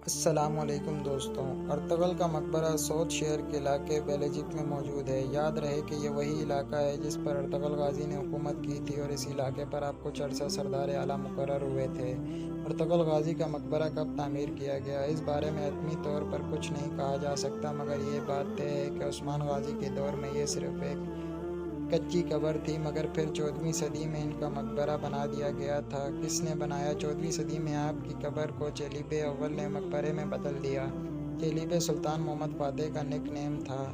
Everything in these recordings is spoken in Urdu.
السلام علیکم دوستوں، ارطغرل کا مقبرہ سوت شہر کے علاقے بیلجک میں موجود ہے۔ یاد رہے کہ یہ وہی علاقہ ہے جس پر ارطغرل غازی نے حکومت کی تھی اور اس علاقے پر آپ کو چرسا سردار اعلیٰ مقرر ہوئے تھے۔ ارطغرل غازی کا مقبرہ کب تعمیر کیا گیا، اس بارے میں حتمی طور پر کچھ نہیں کہا جا سکتا، مگر یہ بات طے ہے کہ عثمان غازی کے دور میں یہ صرف ایک کچی قبر تھی، مگر پھر 14ویں صدی میں ان کا مقبرہ بنا دیا گیا تھا۔ کس نے بنایا؟ 14ویں صدی میں آپ کی قبر کو چیلیپے اول نے مقبرے میں بدل دیا۔ چیلیپے سلطان محمد فاتح کا نک نیم تھا۔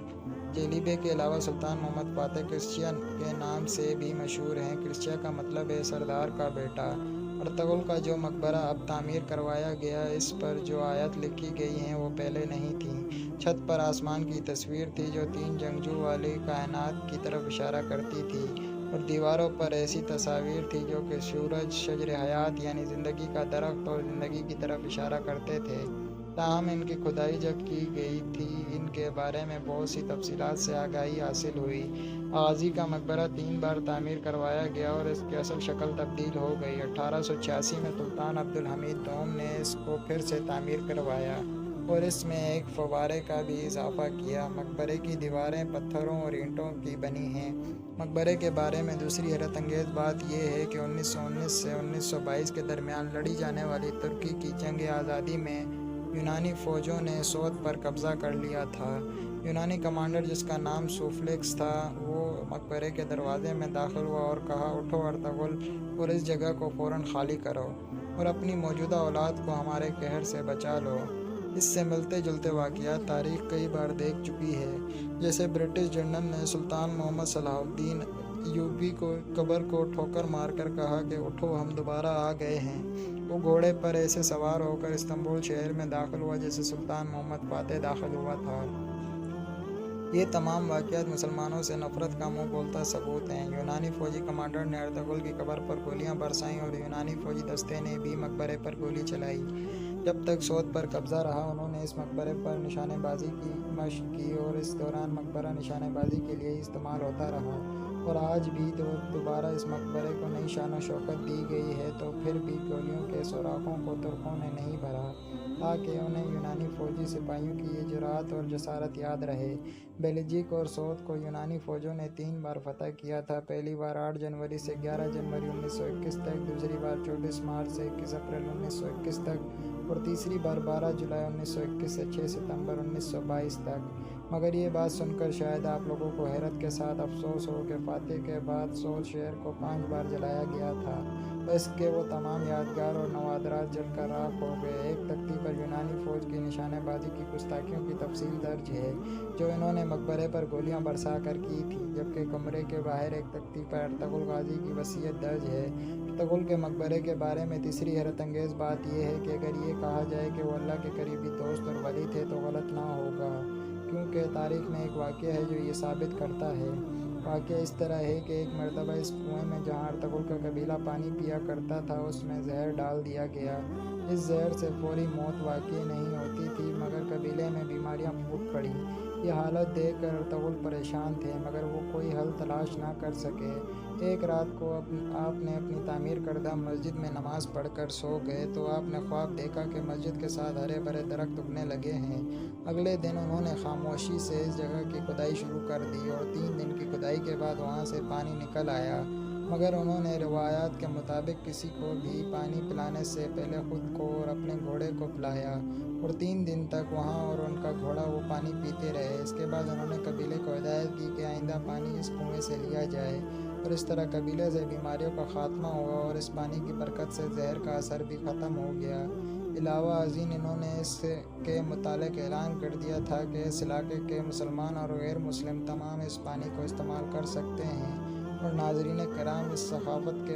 چیلیپے کے علاوہ سلطان محمد فاتح کرسچیا کے نام سے بھی مشہور ہیں۔ کرسچیا کا مطلب ہے سردار کا بیٹا۔ ارطغرل کا جو مقبرہ اب تعمیر کروایا گیا، اس پر جو آیات لکھی گئی ہیں وہ پہلے نہیں تھیں۔ چھت پر آسمان کی تصویر تھی جو 3 جنگجو والی کائنات کی طرف اشارہ کرتی تھی، اور دیواروں پر ایسی تصاویر تھی جو کہ سورج، شجر حیات یعنی زندگی کا درخت اور زندگی کی طرف اشارہ کرتے تھے۔ تاہم ان کی کھدائی جب کی گئی تھی، ان کے بارے میں بہت سی تفصیلات سے آگاہی حاصل ہوئی۔ غازی کا مقبرہ 3 بار تعمیر کروایا گیا اور اس کی اصل شکل تبدیل ہو گئی۔ 1886 میں سلطان عبدالحمید دوم نے اس کو پھر سے تعمیر کروایا اور اس میں ایک فوارے کا بھی اضافہ کیا۔ مقبرے کی دیواریں پتھروں اور اینٹوں کی بنی ہیں۔ مقبرے کے بارے میں دوسری حیرت انگیز بات یہ ہے کہ 1919 سے 1922 کے درمیان لڑی جانے والی ترکی کی جنگ آزادی میں یونانی فوجوں نے سوت پر قبضہ کر لیا تھا۔ یونانی کمانڈر، جس کا نام سوفکلس تھا، وہ مقبرے کے دروازے میں داخل ہوا اور کہا، اٹھو ارطغرل، اور اس جگہ کو فوراً خالی کرو اور اپنی موجودہ اولاد کو ہمارے قہر سے بچا لو۔ اس سے ملتے جلتے واقعات تاریخ کئی بار دیکھ چکی ہے، جیسے برٹش جنرل نے سلطان محمد صلاح الدین ایوبی کو قبر کو ٹھوکر مار کر کہا کہ اٹھو، ہم دوبارہ آ گئے ہیں۔ وہ گھوڑے پر ایسے سوار ہو کر استنبول شہر میں داخل ہوا جیسے سلطان محمد فاتح داخل ہوا تھا۔ یہ تمام واقعات مسلمانوں سے نفرت کا منہ بولتا ثبوت ہیں۔ یونانی فوجی کمانڈر نے ارطغرل کی قبر پر گولیاں برسائیں اور یونانی فوجی دستے نے بھی مقبرے پر گولی چلائی۔ جب تک سوت پر قبضہ رہا، انہوں نے اس مقبرے پر نشانے بازی کی مشق کی اور اس دوران مقبرہ نشانے بازی کے لیے استعمال ہوتا رہا، اور آج بھی دوبارہ اس مقبرے کو نئی شان و شوکت دی گئی ہے، تو پھر بھی گولیوں کے سوراخوں کو ترکوں نے نہیں بھرا، تاکہ انہیں یونانی فوجی سپاہیوں کی یہ جرأت اور جسارت یاد رہے۔ بیلجک اور سوت کو یونانی فوجوں نے 3 بار فتح کیا تھا، پہلی بار 8 جنوری سے 11 جنوری 1921 تک، دوسری بار 24 مارچ سے 21 اپریل 1921 تک، اور تیسری بار 12 جولائی 1921 سے 6 ستمبر 1922 تک۔ مگر یہ بات سن کر شاید آپ لوگوں کو حیرت کے ساتھ افسوس ہو کہ فاتح کے بعد سوت شہر کو 5 بار جلایا گیا تھا، بس کہ وہ تمام یادگار اور نوادرات جل کر راکھ ہو گئے۔ ایک تختی پر یونانی فوج کی نشانے بازی کی گستاخیوں کی تفصیل درج ہے جو انہوں نے مقبرے پر گولیاں برسا کر کی تھی، جبکہ کمرے کے باہر ایک تختی پر ارطغرل غازی کی وصیت درج ہے۔ ارطغرل کے مقبرے کے بارے میں تیسری حیرت انگیز بات یہ ہے کہ اگر یہ کہا جائے کہ وہ اللہ کے قریبی دوست اور ولی تھے تو غلط نہ ہوگا، کیونکہ تاریخ میں ایک واقعہ ہے جو یہ ثابت کرتا ہے۔ واقعہ اس طرح ہے کہ ایک مرتبہ اس کنویں میں جہاں ارطغرل کا قبیلہ پانی پیا کرتا تھا، اس میں زہر ڈال دیا گیا۔ اس زہر سے فوری موت واقع نہیں ہوتی تھی، مگر قبیلے میں بیماریاں پھوٹ پڑیں۔ یہ حالت دیکھ کر ارطغرل پریشان تھے، مگر وہ کوئی حل تلاش نہ کر سکے۔ ایک رات کو آپ نے اپنی تعمیر کردہ مسجد میں نماز پڑھ کر سو گئے تو آپ نے خواب دیکھا کہ مسجد کے ساتھ ہرے بھرے درخت اگنے لگے ہیں۔ اگلے دن انہوں نے خاموشی سے اس جگہ کی کھدائی شروع کر دی اور 3 دن کی کھدائی کے بعد وہاں سے پانی نکل آیا، مگر انہوں نے روایات کے مطابق کسی کو بھی پانی پلانے سے پہلے خود کو اور اپنے گھوڑے کو پلایا، اور 3 دن تک وہاں اور ان کا گھوڑا وہ پانی پیتے رہے۔ اس کے بعد انہوں نے قبیلے کو ہدایت کی کہ آئندہ پانی اس کنویں سے لیا جائے، اور اس طرح قبیلے سے بیماریوں کا خاتمہ ہوا اور اس پانی کی برکت سے زہر کا اثر بھی ختم ہو گیا۔ علاوہ ازیں انہوں نے اس کے متعلق اعلان کر دیا تھا کہ اس علاقے کے مسلمان اور غیر مسلم تمام اس پانی کو استعمال کر سکتے ہیں، اور ناظرین کرام، اس ثقافت کے